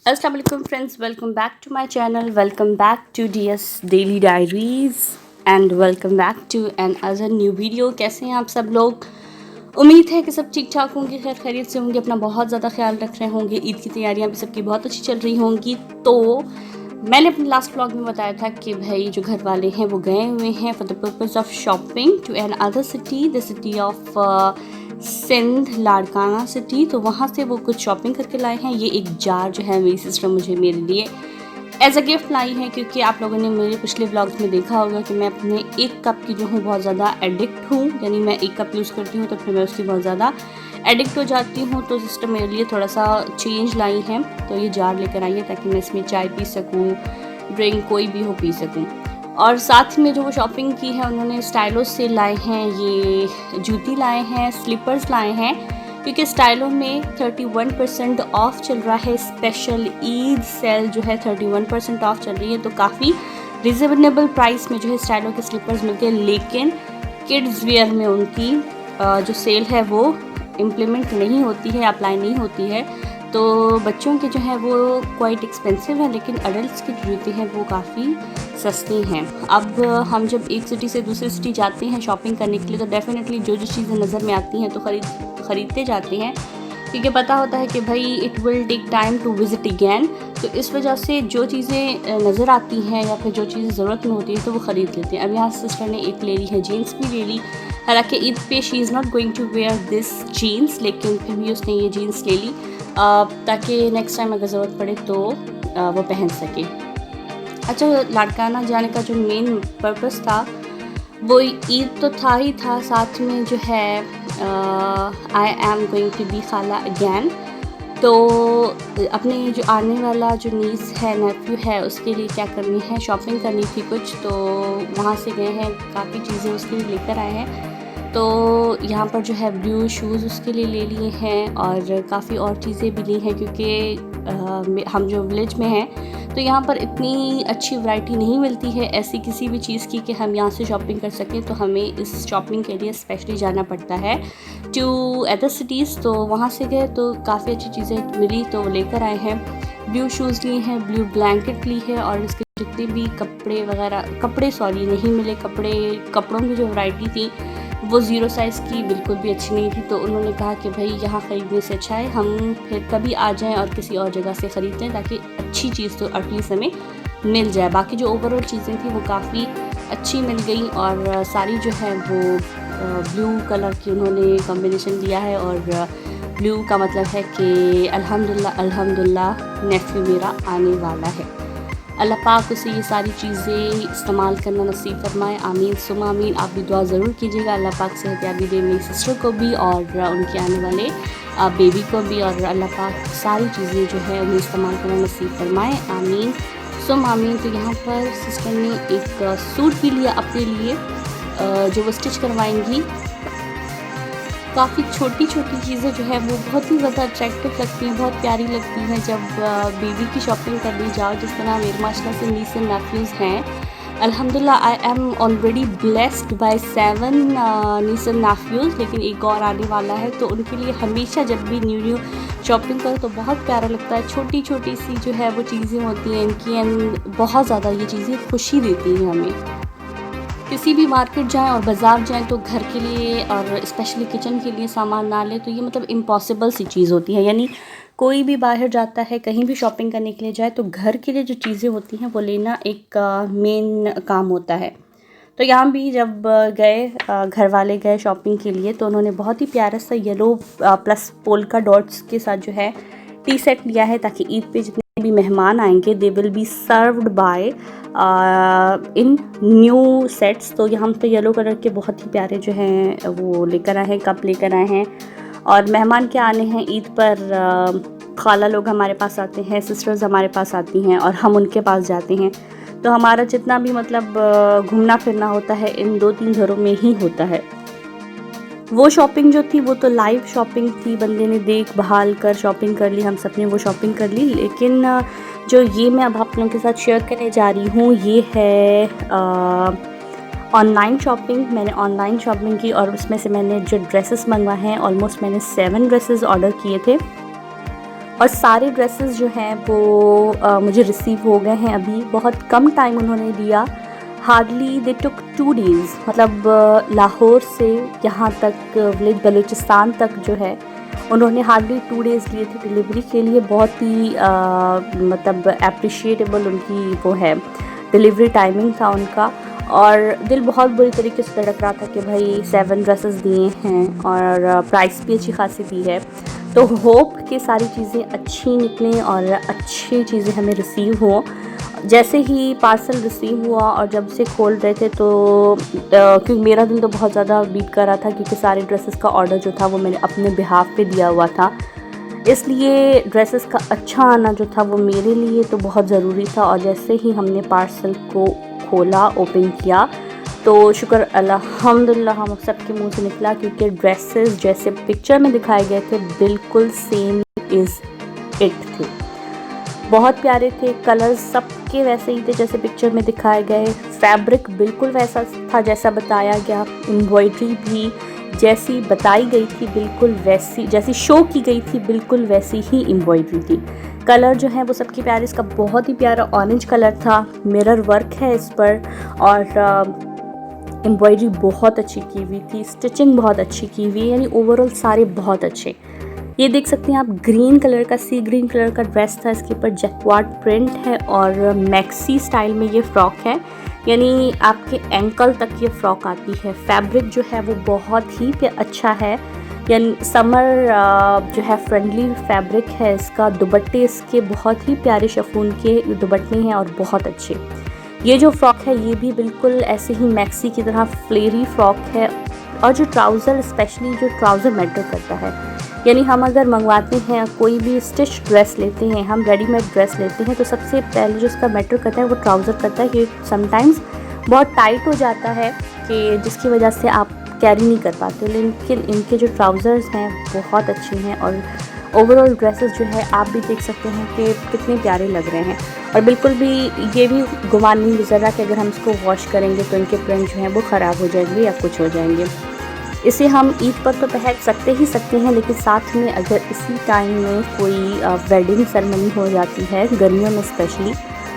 अस्सलाम वालेकुम friends, welcome back to my channel, welcome back to DS daily diaries and welcome back to another new video. कैसे हैं आप सब लोग? उम्मीद है कि सब ठीक ठाक होंगे, खैर खैरियत से होंगे, अपना बहुत ज़्यादा ख्याल रख रहे होंगे। ईद की तैयारियां भी सबकी बहुत अच्छी चल रही होंगी। तो मैंने अपने लास्ट व्लॉग में बताया था कि भाई जो घर वाले हैं वो गए हुए हैं for the purpose of shopping to another city, the city of Sindh, Larkana city. तो वहाँ से वो कुछ शॉपिंग करके लाए हैं। ये एक जार जो है मेरी सिस्टर मुझे मेरे लिए एज अ गिफ्ट लाई है, क्योंकि आप लोगों ने मेरे पिछले व्लॉग्स में देखा होगा कि मैं अपने एक कप की जो हूँ बहुत ज़्यादा एडिक्ट हूँ। यानी मैं एक कप यूज़ करती हूँ तो फिर मैं उसकी बहुत ज़्यादा एडिक्ट हो जाती हूँ। तो सिस्टर मेरे लिए थोड़ा सा चेंज लाई है, तो ये जार लेकर आई है ताकि मैं इसमें चाय पी सकूँ, ड्रिंक कोई भी हो पी सकूँ। और साथ में जो वो शॉपिंग की है उन्होंने स्टाइलो से लाए हैं, ये जूती लाए हैं, स्लीपर्स लाए हैं, क्योंकि स्टाइलो में 31% ऑफ चल रहा है। स्पेशल ईद सेल जो है 31% ऑफ चल रही है, तो काफ़ी रिजनेबल प्राइस में जो है स्टाइलो के स्लीपर्स मिलते हैं। लेकिन किड्स वेयर में उनकी जो सेल है वो इम्प्लीमेंट नहीं होती है, अप्लाई नहीं होती है। तो बच्चों के जो है वो क्वाइट एक्सपेंसिव है, लेकिन अडल्ट्स की जूते हैं वो काफ़ी सस्ती हैं। अब हम जब एक सिटी से दूसरी सिटी जाते हैं शॉपिंग करने के लिए, तो डेफ़िनेटली जो जो चीज़ें नज़र में आती हैं तो ख़रीदते जाते हैं, क्योंकि पता होता है कि भाई it will take time to visit again. तो इस वजह से जो चीज़ें नज़र आती हैं या फिर जो चीज़ें ज़रूरत में होती है तो वो ख़रीद लेते हैं। अब यहाँ सिस्टर ने एक ले ली है, जीन्स भी ले ली। हालांकि ईद पे she is not going to wear this jeans, लेकिन फिर भी उसने ये जीन्स ले ली ताकि नेक्स्ट टाइम अगर ज़रूरत पड़े तो वो पहन सके। अच्छा, लाड़काना जाने का जो मेन पर्पस था वो ईद तो था ही था, साथ में जो है I am going to be खाला अगैन। तो अपने जो आने वाला जो नीस है, नेफ्यू है, उसके लिए क्या करनी है, शॉपिंग करनी थी कुछ, तो वहाँ से गए हैं, काफ़ी चीज़ें उसके लिए लेकर आए हैं। तो यहाँ पर जो है ब्लू शूज़ उसके लिए ले लिए हैं और काफ़ी और चीज़ें भी ली हैं, क्योंकि हम जो विलेज में हैं तो यहाँ पर इतनी अच्छी वैरायटी नहीं मिलती है ऐसी किसी भी चीज़ की कि हम यहाँ से शॉपिंग कर सकें। तो हमें इस शॉपिंग के लिए स्पेशली जाना पड़ता है टू अदर सिटीज़। तो वहाँ से गए तो काफ़ी अच्छी चीज़ें मिली, तो लेकर आए हैं। ब्लू शूज़ लिए हैं, ब्लू ब्लैंकेट ली है, और इसके जितने भी कपड़े नहीं मिले, कपड़ों की जो वैरायटी थी वो ज़ीरो साइज़ की बिल्कुल भी अच्छी नहीं थी। तो उन्होंने कहा कि भाई यहाँ ख़रीदने से अच्छा है हम फिर कभी आ जाएं और किसी और जगह से ख़रीदते हैं, ताकि अच्छी चीज़ तो एटलीस्ट हमें मिल जाए। बाकी जो ओवरऑल चीज़ें थी वो काफ़ी अच्छी मिल गई, और सारी जो है वो ब्लू कलर की उन्होंने कॉम्बिनेशन दिया है। और ब्लू का मतलब है कि अल्हम्दुलिल्लाह नेफ्यू मेरा आने वाला है। अल्लाह पाक उसे ये सारी चीज़ें इस्तेमाल करना नसीब फरमाए, आमीन सुमा आमीन। आप भी दुआ ज़रूर कीजिएगा, अल्लाह पाक सेहतयाबी दे मेरी सिस्टर को भी और उनके आने वाले बेबी को भी, और अल्लाह पाक सारी चीज़ें जो है उन्हें इस्तेमाल करना नसीब फरमाए, आमीन सुम आमीन। तो यहाँ पर सिस्टर ने एक सूट भी लिया अपने लिए जो वो स्टिच करवाएंगी। काफ़ी छोटी छोटी चीज़ें जो है वो बहुत ही ज़्यादा अट्रैक्टिव लगती हैं, बहुत प्यारी लगती हैं जब बेबी की शॉपिंग करने जाओ। जिस तरह मेरे माशाल्लाह से नीस एंड नेफ्यूज़ हैं, अल्हम्दुलिल्लाह I am already blessed by 7 nieces and nephews, लेकिन एक और आने वाला है। तो उनके लिए हमेशा जब भी न्यू शॉपिंग करो तो बहुत प्यारा लगता है। छोटी छोटी सी जो है वो चीज़ें होती हैं इनकी, एंड बहुत ज़्यादा ये चीज़ें खुशी देती हैं हमें। किसी भी मार्केट जाएं और बाज़ार जाएं तो घर के लिए और स्पेशली किचन के लिए सामान ना लें तो ये मतलब इम्पॉसिबल सी चीज़ होती है। यानी कोई भी बाहर जाता है, कहीं भी शॉपिंग करने के लिए जाए, तो घर के लिए जो चीज़ें होती हैं वो लेना एक मेन काम होता है। तो यहाँ भी जब गए घर वाले गए शॉपिंग के लिए, तो उन्होंने बहुत ही प्यारा सा येलो प्लस पोल्का डॉट्स के साथ जो है टी सेट लिया है, ताकि ईद पे जितने भी मेहमान आएंगे they will be served by in new sets. तो यहाँ पे येलो कलर के बहुत ही प्यारे जो हैं वो लेकर आए हैं, कप लेकर आए हैं। और मेहमान क्या आने हैं ईद पर, खाला लोग हमारे पास आते हैं, सिस्टर्स हमारे पास आती हैं और हम उनके पास जाते हैं। तो हमारा जितना भी मतलब घूमना फिरना होता है इन 2-3 घरों में ही होता है। वो शॉपिंग जो थी वो तो लाइव शॉपिंग थी, बंदे ने देख भाल कर शॉपिंग कर ली, हम सब ने वो शॉपिंग कर ली। लेकिन जो ये मैं अब आप लोगों के साथ शेयर करने जा रही हूँ ये है ऑनलाइन शॉपिंग। मैंने ऑनलाइन शॉपिंग की और उसमें से मैंने जो ड्रेसेस मंगवाए हैं, ऑलमोस्ट मैंने 7 ड्रेसेस ऑर्डर किए थे। और सारे ड्रेसेस जो हैं वो मुझे रिसीव हो गए हैं अभी। बहुत कम टाइम उन्होंने दिया, हार्डली दे टुक 2 डेज़, मतलब लाहौर से यहाँ तक विलेज बलूचिस्तान तक जो है उन्होंने हार्डली 2 डेज़ लिए थे डिलीवरी के लिए। बहुत ही मतलब अप्रिशिएटेबल उनकी वो है डिलीवरी टाइमिंग था उनका। और दिल बहुत बुरी तरीके से धड़क रहा था कि भाई 7 ड्रेसेस दिए हैं और प्राइस भी अच्छी खासी दी है। तो होप कि सारी चीज़ें अच्छी निकलें और अच्छी चीज़ें हमें रिसीव हों। जैसे ही पार्सल रिसीव हुआ और जब से खोल रहे थे तो क्योंकि मेरा दिल तो बहुत ज़्यादा बीट कर रहा था, क्योंकि सारे ड्रेसेस का ऑर्डर जो था वो मैंने अपने बिहाफ पे दिया हुआ था, इसलिए ड्रेसेस का अच्छा आना जो था वो मेरे लिए तो बहुत ज़रूरी था। और जैसे ही हमने पार्सल को खोला, ओपन किया, तो शुक्र अल्हम्दुलिल्लाह हम सबके मुंह से निकला, क्योंकि ड्रेसेस जैसे पिक्चर में दिखाए गए थे बिल्कुल सेम इज़ इट थे। बहुत प्यारे थे, कलर्स सबके वैसे ही थे जैसे पिक्चर में दिखाए गए, फैब्रिक बिल्कुल वैसा था जैसा बताया गया, एम्ब्रॉयडरी भी जैसी बताई गई थी बिल्कुल वैसी, जैसी शो की गई थी बिल्कुल वैसी ही एम्ब्रॉयडरी थी। कलर जो है वो सबके प्यारे, इसका बहुत ही प्यारा ऑरेंज कलर था, मिरर वर्क है इस पर, और एम्ब्रॉयडरी बहुत अच्छी की हुई थी, स्टिचिंग बहुत अच्छी की हुई, यानी ओवरऑल सारे बहुत अच्छे। ये देख सकते हैं आप, ग्रीन कलर का, सी ग्रीन कलर का ड्रेस था, इसके ऊपर जैक्वार्ड प्रिंट है और मैक्सी स्टाइल में ये फ्रॉक है, यानी आपके एंकल तक ये फ्रॉक आती है। फैब्रिक जो है वो बहुत ही अच्छा है, यानी समर जो है फ्रेंडली फैब्रिक है इसका। दुपट्टे इसके बहुत ही प्यारे शिफॉन के दुपट्टे हैं और बहुत अच्छे। ये जो फ्रॉक है ये भी बिल्कुल ऐसे ही मैक्सी की तरह फ्लेरी फ्रॉक है, और जो ट्राउज़र, स्पेशली जो ट्राउज़र मैटर करता है, यानी हम अगर मंगवाते हैं कोई भी स्टिच ड्रेस लेते हैं, हम रेडीमेड ड्रेस लेते हैं, तो सबसे पहले जो उसका मैटर करता है वो ट्राउज़र करता है, कि समटाइम्स बहुत टाइट हो जाता है कि जिसकी वजह से आप कैरी नहीं कर पाते, लेकिन इनके जो ट्राउज़र्स हैं बहुत अच्छे हैं। और ओवरऑल ड्रेसेस जो है आप भी देख सकते हैं कि कितने प्यारे लग रहे हैं, और बिल्कुल भी ये भी गुमान नहीं गुजर रहा कि अगर हम इसको वॉश करेंगे तो इनके प्रिंट जो हैं वो ख़राब हो जाएंगे या कुछ हो जाएंगे। इसे हम ईद पर तो पहन सकते हैं, लेकिन साथ में अगर इसी टाइम में कोई वेडिंग सेरेमनी हो जाती है, गर्मियों में स्पेशली,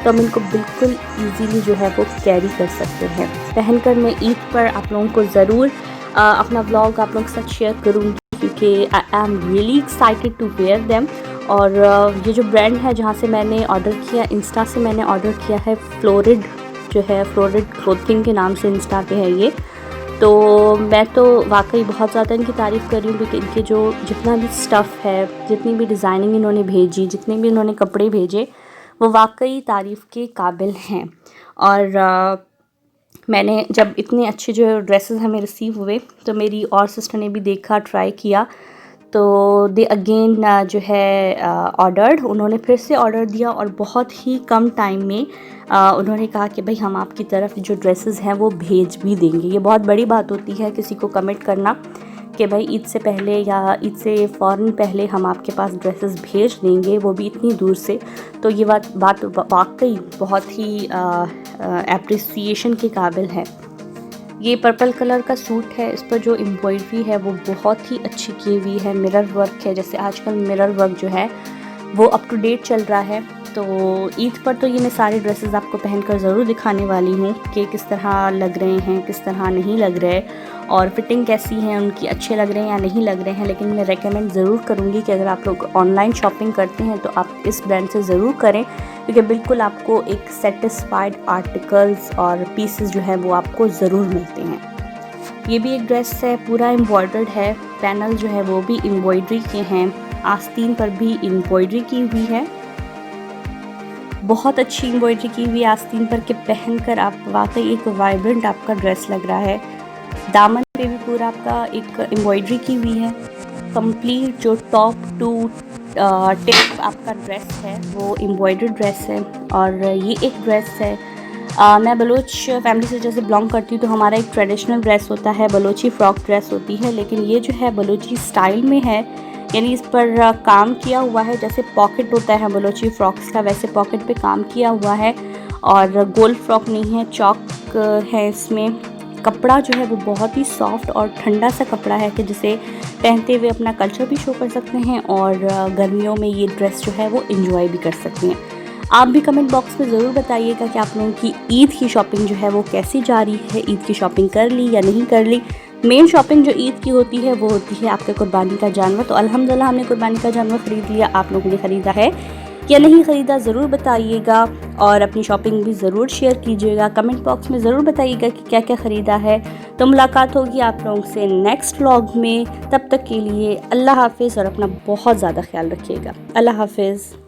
तो हम इनको बिल्कुल इजीली जो है वो कैरी कर सकते हैं। पहनकर मैं ईद पर आप लोगों को ज़रूर अपना व्लॉग आप लोगों के साथ शेयर करूँगी, क्योंकि I am really excited to wear them. और ये जो ब्रांड है जहाँ से मैंने ऑर्डर किया, इंस्टा से मैंने ऑर्डर किया है, फ्लोरिड जो है, फ्लोरिड क्लोथिंग के नाम से इंस्टा पे है ये। तो मैं तो वाकई बहुत ज़्यादा इनकी तारीफ़ कर रही हूँ, क्योंकि इनके जो जितना भी स्टफ़ है, जितनी भी डिज़ाइनिंग इन्होंने भेजी, जितने भी इन्होंने कपड़े भेजे, वो वाकई तारीफ़ के काबिल हैं। और मैंने जब इतने अच्छे जो ड्रेसेस हमें रिसीव हुए, तो मेरी और सिस्टर ने भी देखा, ट्राई किया, तो दे अगेन जो है ऑर्डर्ड, उन्होंने फिर से ऑर्डर दिया, और बहुत ही कम टाइम में उन्होंने कहा कि भाई हम आपकी तरफ जो ड्रेसेस हैं वो भेज भी देंगे। ये बहुत बड़ी बात होती है किसी को कमिट करना कि भाई ईद से पहले या ईद से फ़ौरन पहले हम आपके पास ड्रेसेस भेज देंगे, वो भी इतनी दूर से। तो ये बात वाकई बहुत ही एप्रिसिएशन के काबिल है। ये पर्पल कलर का सूट है, इस पर जो एम्ब्रॉयडरी है वो बहुत ही अच्छी की हुई है, मिरर वर्क है, जैसे आजकल मिरर वर्क जो है वो अप टू डेट चल रहा है। तो ईद पर तो ये मैं सारे ड्रेसेस आपको पहनकर ज़रूर दिखाने वाली हूँ कि किस तरह लग रहे हैं, किस तरह नहीं लग रहे, और फिटिंग कैसी है उनकी, अच्छे लग रहे हैं या नहीं लग रहे हैं। लेकिन मैं रेकमेंड ज़रूर करूँगी कि अगर आप लोग ऑनलाइन शॉपिंग करते हैं तो आप इस ब्रांड से ज़रूर करें, क्योंकि बिल्कुल आपको एक सेटिस्फाइड आर्टिकल्स और पीसेस जो है वो आपको ज़रूर मिलते हैं। ये भी एक ड्रेस है, पूरा एम्ब्रॉयडर्ड है, पैनल जो है वो भी एम्ब्रॉयडरी के हैं, आस्तीन पर भी एम्ब्रॉयडरी की हुई है, बहुत अच्छी एम्ब्रॉयडरी की हुई आस्तीन पर, के पहनकर आप वाकई एक वाइब्रेंट आपका ड्रेस लग रहा है। दामन पे भी पूरा आपका एक एम्ब्रॉयडरी की हुई है। कंप्लीट जो टॉप टू टिप आपका ड्रेस है वो एम्ब्रॉयडर्ड ड्रेस है। और ये एक ड्रेस है, मैं बलोच फैमिली से जैसे बिलोंग करती हूँ, तो हमारा एक ट्रेडिशनल ड्रेस होता है, बलोची फ्रॉक ड्रेस होती है, लेकिन ये जो है बलोची स्टाइल में है, यानी इस पर काम किया हुआ है, जैसे पॉकेट होता है बलोची फ्रॉक्स का, वैसे पॉकेट पे काम किया हुआ है। और गोल फ्रॉक नहीं है, चौक है इसमें, कपड़ा जो है वो बहुत ही सॉफ्ट और ठंडा सा कपड़ा है कि जिसे पहनते हुए अपना कल्चर भी शो कर सकते हैं और गर्मियों में ये ड्रेस जो है वो एंजॉय भी कर सकते हैं। आप भी कमेंट बॉक्स में ज़रूर बताइएगा कि आप लोगों की ईद की शॉपिंग जो है वो कैसी जा रही है, ईद की शॉपिंग कर ली या नहीं कर ली। मेन शॉपिंग जो ईद की होती है वो होती है आपके कुर्बानी का जानवर। तो अल्हम्दुलिल्लाह हमने कुर्बानी का जानवर ख़रीद लिया। आप लोगों ने ख़रीदा है या नहीं ख़रीदा ज़रूर बताइएगा और अपनी शॉपिंग भी ज़रूर शेयर कीजिएगा। कमेंट बॉक्स में ज़रूर बताइएगा कि क्या क्या ख़रीदा है। तो मुलाकात होगी आप लोगों से नेक्स्ट व्लॉग में। तब तक के लिए अल्लाह हाफ़िज़ और अपना बहुत ज़्यादा ख्याल रखिएगा। अल्लाह हाफ़िज़।